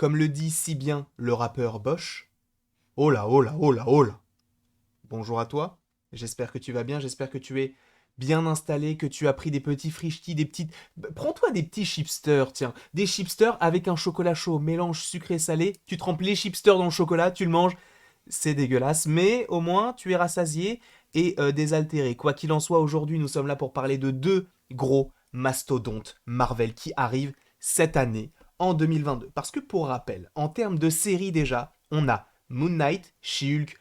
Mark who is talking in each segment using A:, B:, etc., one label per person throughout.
A: comme le dit si bien le rappeur Bosch, oh là, oh là, oh là, oh là. Bonjour à toi, j'espère que tu vas bien, j'espère que tu es bien installé, que tu as pris des petits frichtis, des petites... Prends-toi des petits chipsters, tiens, des chipsters avec un chocolat chaud, mélange sucré-salé, tu trempes les chipsters dans le chocolat, tu le manges, c'est dégueulasse, mais au moins tu es rassasié et désaltéré. Quoi qu'il en soit, aujourd'hui nous sommes là pour parler de deux gros mastodontes Marvel qui arrivent cette année, en 2022. Parce que pour rappel, en termes de série déjà, on a Moon Knight, She-Hulk,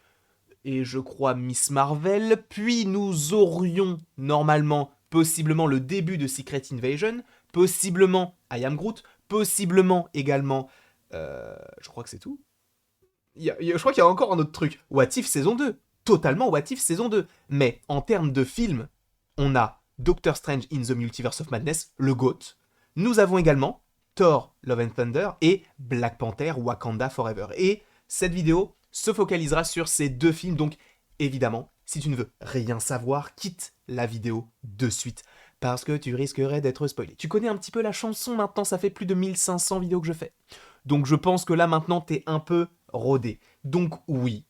A: et je crois Miss Marvel, puis nous aurions normalement, possiblement le début de Secret Invasion, possiblement I Am Groot, possiblement également, je crois que c'est tout. Je crois qu'il y a encore un autre truc, What If saison 2, totalement What If saison 2. Mais en termes de films, on a Doctor Strange in the Multiverse of Madness, le GOAT. Nous avons également Thor, Love and Thunder et Black Panther, Wakanda Forever. Et cette vidéo se focalisera sur ces deux films, donc évidemment, si tu ne veux rien savoir, quitte la vidéo de suite, parce que tu risquerais d'être spoilé. Tu connais un petit peu la chanson maintenant, ça fait plus de 1500 vidéos que je fais. Donc je pense que là maintenant t'es un peu rodé. Donc oui,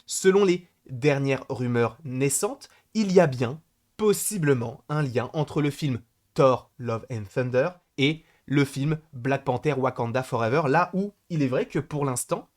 A: selon les dernières rumeurs naissantes, il y a bien, possiblement, un lien entre le film Thor, Love and Thunder et le film Black Panther Wakanda Forever, là où il est vrai que pour l'instant,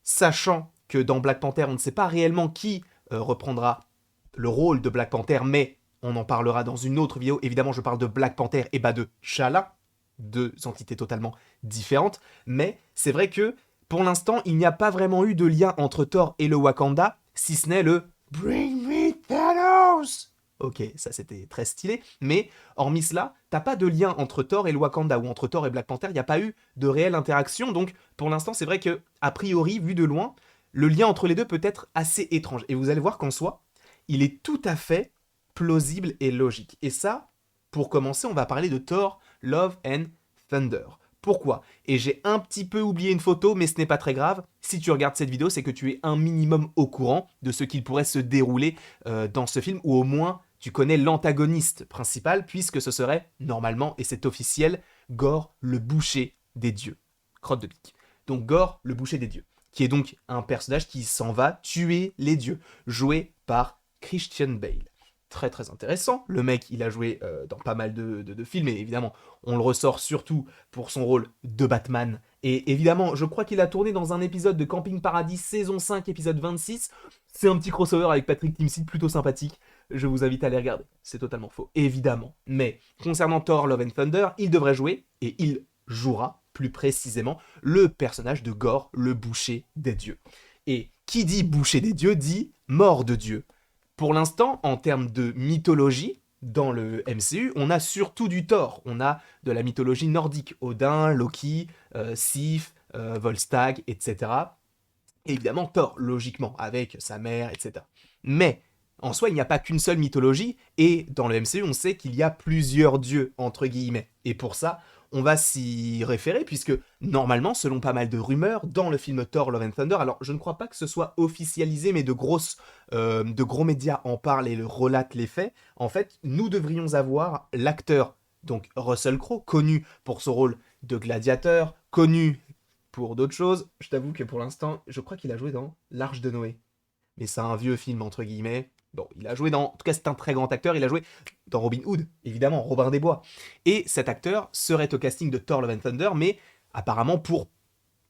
A: sachant que dans Black Panther, on ne sait pas réellement qui reprendra le rôle de Black Panther, mais on en parlera dans une autre vidéo. Évidemment, je parle de Black Panther et de T'Challa, deux entités totalement différentes, mais c'est vrai que pour l'instant, il n'y a pas vraiment eu de lien entre Thor et le Wakanda, si ce n'est le Bring me Thanos. Ok, ça c'était très stylé, mais hormis cela, t'as pas de lien entre Thor et le Wakanda, ou entre Thor et Black Panther, il n'y a pas eu de réelle interaction, donc pour l'instant c'est vrai que, a priori, vu de loin, le lien entre les deux peut être assez étrange, et vous allez voir qu'en soi, il est tout à fait plausible et logique. Et ça, pour commencer, on va parler de Thor, Love and Thunder. Pourquoi? Et j'ai un petit peu oublié une photo, mais ce n'est pas très grave. Si tu regardes cette vidéo, c'est que tu es un minimum au courant de ce qu'il pourrait se dérouler dans ce film, ou au moins tu connais l'antagoniste principal, puisque ce serait, normalement, et c'est officiel, Gore, le boucher des dieux. Crotte de pique. Donc Gore, le boucher des dieux, qui est donc un personnage qui s'en va tuer les dieux, joué par Christian Bale. Très très intéressant. Le mec, il a joué dans pas mal de films, et évidemment, on le ressort surtout pour son rôle de Batman. Et évidemment, je crois qu'il a tourné dans un épisode de Camping Paradis, saison 5, épisode 26. C'est un petit crossover avec Patrick Timsit, plutôt sympathique. Je vous invite à les regarder. C'est totalement faux, évidemment. Mais concernant Thor, Love and Thunder, il devrait jouer, et il jouera plus précisément, le personnage de Gore, le boucher des dieux. Et qui dit boucher des dieux dit mort de dieu. Pour l'instant, en termes de mythologie, dans le MCU, on a surtout du Thor. On a de la mythologie nordique. Odin, Loki, Sif, Volstagg, etc. Et évidemment Thor, logiquement, avec sa mère, etc. Mais, en soi, il n'y a pas qu'une seule mythologie, et dans le MCU, on sait qu'il y a plusieurs dieux, entre guillemets. Et pour ça, on va s'y référer, puisque normalement, selon pas mal de rumeurs, dans le film Thor Love and Thunder, alors je ne crois pas que ce soit officialisé, mais de gros médias en parlent et le relatent les faits, en fait, nous devrions avoir l'acteur, donc Russell Crowe, connu pour son rôle de gladiateur, connu pour d'autres choses. Je t'avoue que pour l'instant, je crois qu'il a joué dans L'Arche de Noé. Mais c'est un vieux film, entre guillemets. Bon, il a joué dans... En tout cas, c'est un très grand acteur. Il a joué dans Robin Hood, évidemment, Robin des Bois. Et cet acteur serait au casting de Thor Love and Thunder, mais apparemment pour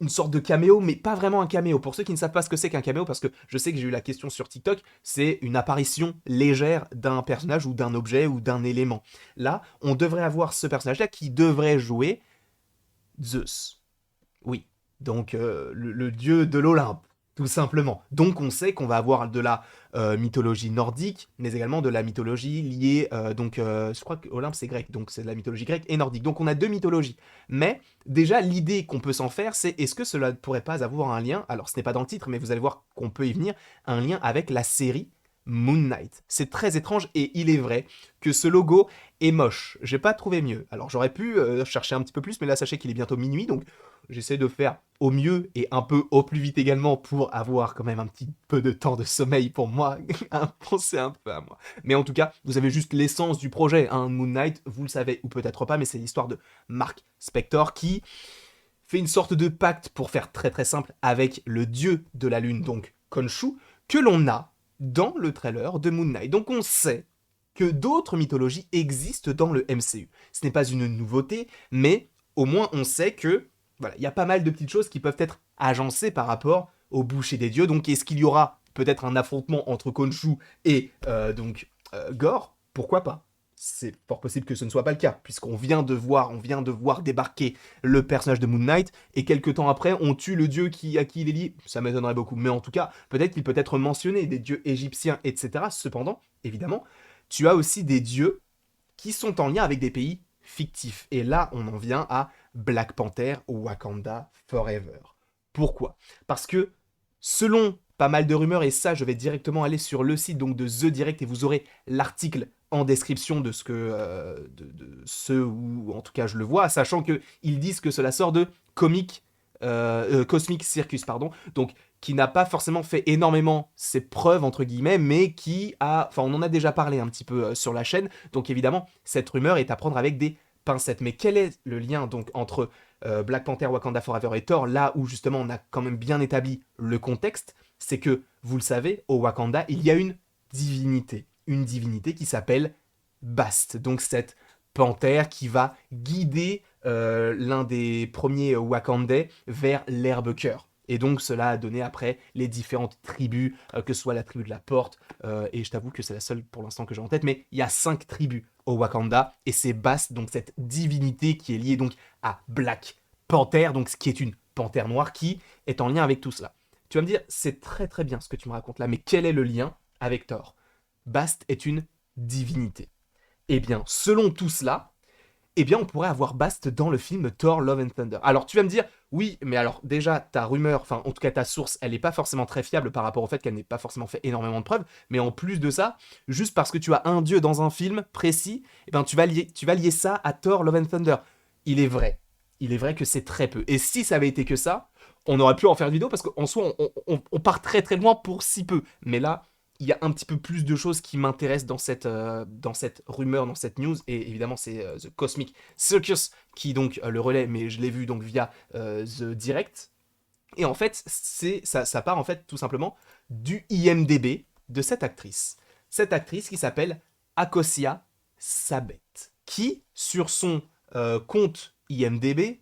A: une sorte de caméo, mais pas vraiment un caméo. Pour ceux qui ne savent pas ce que c'est qu'un caméo, parce que je sais que j'ai eu la question sur TikTok, c'est une apparition légère d'un personnage ou d'un objet ou d'un élément. Là, on devrait avoir ce personnage-là qui devrait jouer Zeus. Oui, donc le dieu de l'Olympe, tout simplement. Donc on sait qu'on va avoir de la mythologie nordique, mais également de la mythologie liée, je crois que Olympe c'est grec, donc c'est de la mythologie grecque et nordique. Donc on a deux mythologies. Mais déjà l'idée qu'on peut s'en faire, c'est est-ce que cela ne pourrait pas avoir un lien, alors ce n'est pas dans le titre, mais vous allez voir qu'on peut y venir, un lien avec la série Moon Knight. C'est très étrange et il est vrai que ce logo est moche. J'ai pas trouvé mieux. Alors j'aurais pu chercher un petit peu plus, mais là sachez qu'il est bientôt minuit, donc j'essaie de faire au mieux et un peu au plus vite également pour avoir quand même un petit peu de temps de sommeil pour moi, penser un peu à moi. Mais en tout cas, vous avez juste l'essence du projet, hein, Moon Knight, vous le savez ou peut-être pas, mais c'est l'histoire de Mark Spector qui fait une sorte de pacte, pour faire très très simple, avec le dieu de la lune, donc Khonshu, que l'on a dans le trailer de Moon Knight. Donc on sait que d'autres mythologies existent dans le MCU. Ce n'est pas une nouveauté, mais au moins on sait que voilà, il y a pas mal de petites choses qui peuvent être agencées par rapport au boucher des dieux. Donc est-ce qu'il y aura peut-être un affrontement entre Khonshu et Gore? Pourquoi pas? C'est fort possible que ce ne soit pas le cas, puisqu'on vient de voir débarquer le personnage de Moon Knight, et quelques temps après, on tue le dieu à qui il est lié. Ça m'étonnerait beaucoup, mais en tout cas, peut-être qu'il peut être mentionné, des dieux égyptiens, etc. Cependant, évidemment, tu as aussi des dieux qui sont en lien avec des pays fictifs. Et là, on en vient à Black Panther ou Wakanda Forever. Pourquoi? Parce que, selon pas mal de rumeurs, et ça, je vais directement aller sur le site donc de The Direct, et vous aurez l'article en description de ce où en tout cas je le vois, sachant que ils disent que cela sort de Cosmic Circus, pardon, donc qui n'a pas forcément fait énormément ses preuves entre guillemets, mais qui a, enfin on en a déjà parlé un petit peu sur la chaîne, donc évidemment cette rumeur est à prendre avec des pincettes. Mais quel est le lien donc entre Black Panther, Wakanda Forever et Thor, là où justement on a quand même bien établi le contexte? C'est que, vous le savez, au Wakanda, il y a une divinité qui s'appelle Bast, donc cette panthère qui va guider l'un des premiers Wakandais vers l'herbe-cœur. Et donc cela a donné après les différentes tribus, que ce soit la tribu de la porte, et je t'avoue que c'est la seule pour l'instant que j'ai en tête, mais il y a 5 tribus au Wakanda, et c'est Bast, donc cette divinité qui est liée donc à Black Panther, donc ce qui est une panthère noire, qui est en lien avec tout cela. Tu vas me dire, c'est très très bien ce que tu me racontes là, mais quel est le lien avec Thor? Bast est une divinité. Eh bien, selon tout cela, eh bien, on pourrait avoir Bast dans le film Thor Love and Thunder. Alors, tu vas me dire, oui, mais alors, déjà, ta rumeur, enfin, en tout cas, ta source, elle n'est pas forcément très fiable par rapport au fait qu'elle n'ait pas forcément fait énormément de preuves, mais en plus de ça, juste parce que tu as un dieu dans un film précis, eh bien, tu vas lier ça à Thor Love and Thunder. Il est vrai. Il est vrai que c'est très peu. Et si ça avait été que ça, on aurait pu en faire une vidéo parce qu'en soi, on part très très loin pour si peu. Mais là, il y a un petit peu plus de choses qui m'intéressent dans cette rumeur, dans cette news, et évidemment c'est The Cosmic Circus qui donc le relais, mais je l'ai vu donc via The Direct, et en fait ça part en fait tout simplement du IMDB de cette actrice qui s'appelle Akosia Sabet, qui sur son compte IMDB,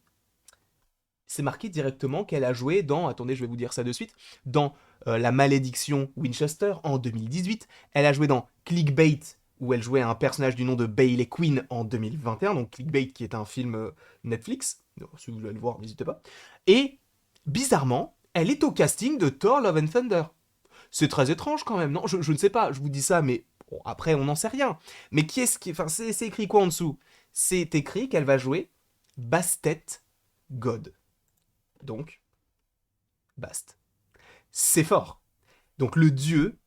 A: c'est marqué directement qu'elle a joué dans, attendez, je vais vous dire ça de suite, dans La Malédiction Winchester en 2018. Elle a joué dans Clickbait, où elle jouait un personnage du nom de Bailey Quinn en 2021. Donc Clickbait, qui est un film Netflix. Donc, si vous voulez le voir, n'hésitez pas. Et bizarrement, elle est au casting de Thor Love and Thunder. C'est très étrange quand même, non? Je ne sais pas, je vous dis ça, mais bon, après, on n'en sait rien. Mais qui est-ce qui. Enfin, c'est écrit quoi en dessous? C'est écrit qu'elle va jouer Bastet God. Donc, Bast. C'est fort. Donc le dieu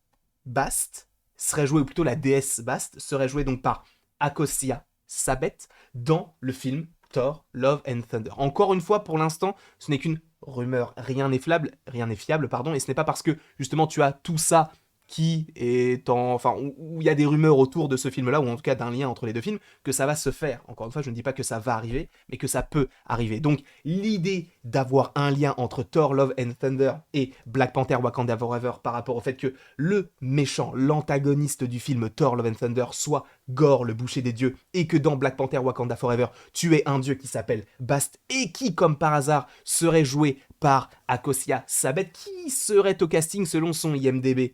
A: Bast serait joué, ou plutôt la déesse Bast, serait jouée donc par Akosia Sabet dans le film Thor, Love and Thunder. Encore une fois, pour l'instant, ce n'est qu'une rumeur. Rien n'est fiable, pardon, et ce n'est pas parce que justement tu as tout ça qui est en... Enfin, où il y a des rumeurs autour de ce film-là, ou en tout cas d'un lien entre les deux films, que ça va se faire. Encore une fois, je ne dis pas que ça va arriver, mais que ça peut arriver. Donc, l'idée d'avoir un lien entre Thor, Love and Thunder et Black Panther, Wakanda Forever par rapport au fait que le méchant, l'antagoniste du film Thor, Love and Thunder soit Gore, le boucher des dieux, et que dans Black Panther, Wakanda Forever, tu es un dieu qui s'appelle Bast, et qui, comme par hasard, serait joué par Akosia Sabet, qui serait au casting selon son IMDB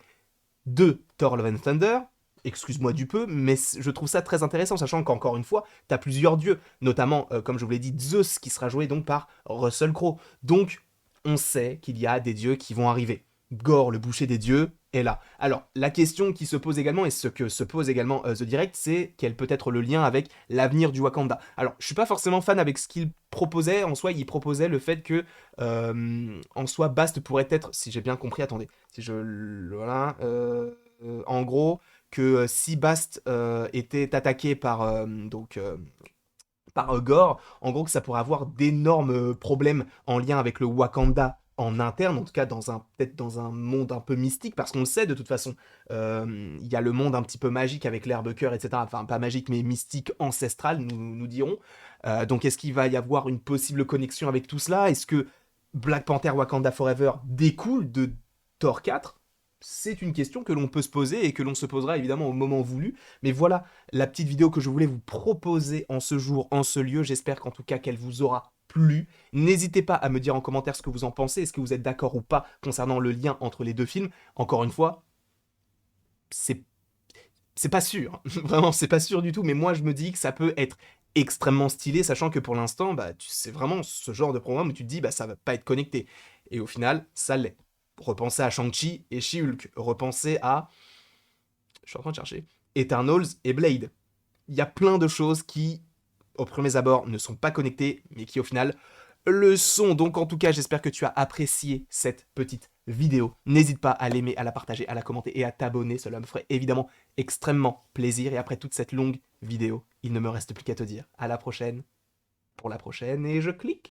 A: de Thor Love and Thunder, excuse-moi du peu, mais je trouve ça très intéressant, sachant qu'encore une fois, t'as plusieurs dieux, notamment, comme je vous l'ai dit, Zeus, qui sera joué donc par Russell Crowe. Donc, on sait qu'il y a des dieux qui vont arriver. Gore, le boucher des dieux, est là. Alors, la question qui se pose également, et ce que se pose également The Direct, c'est quel peut être le lien avec l'avenir du Wakanda. Alors, je suis pas forcément fan avec ce qu'il proposait, en soi, il proposait le fait que, en soi, Bast pourrait être, si j'ai bien compris, attendez, si je... Voilà, en gros, que si Bast était attaqué par, par Gore, en gros que ça pourrait avoir d'énormes problèmes en lien avec le Wakanda en interne, en tout cas peut-être dans un monde un peu mystique, parce qu'on le sait de toute façon, il y a le monde un petit peu magique avec l'herbe cœur, etc. Enfin, pas magique, mais mystique, ancestral, nous dirons. Donc est-ce qu'il va y avoir une possible connexion avec tout cela? Est-ce que Black Panther Wakanda Forever découle de Thor 4? C'est une question que l'on peut se poser et que l'on se posera évidemment au moment voulu. Mais voilà la petite vidéo que je voulais vous proposer en ce jour, en ce lieu. J'espère qu'en tout cas qu'elle vous aura plu. N'hésitez pas à me dire en commentaire ce que vous en pensez. Est-ce que vous êtes d'accord ou pas concernant le lien entre les deux films? Encore une fois, c'est pas sûr. Vraiment, c'est pas sûr du tout. Mais moi, je me dis que ça peut être extrêmement stylé, sachant que pour l'instant, bah, c'est vraiment ce genre de programme où tu te dis, bah, ça va pas être connecté. Et au final, ça l'est. Repensez à Shang-Chi et She-Hulk. Repensez à... Je suis en train de chercher. Eternals et Blade. Il y a plein de choses qui, au premier abord, ne sont pas connectées, mais qui au final le sont. Donc en tout cas, j'espère que tu as apprécié cette petite vidéo. N'hésite pas à l'aimer, à la partager, à la commenter et à t'abonner. Cela me ferait évidemment extrêmement plaisir. Et après toute cette longue vidéo, il ne me reste plus qu'à te dire à la prochaine, pour la prochaine, et je clique.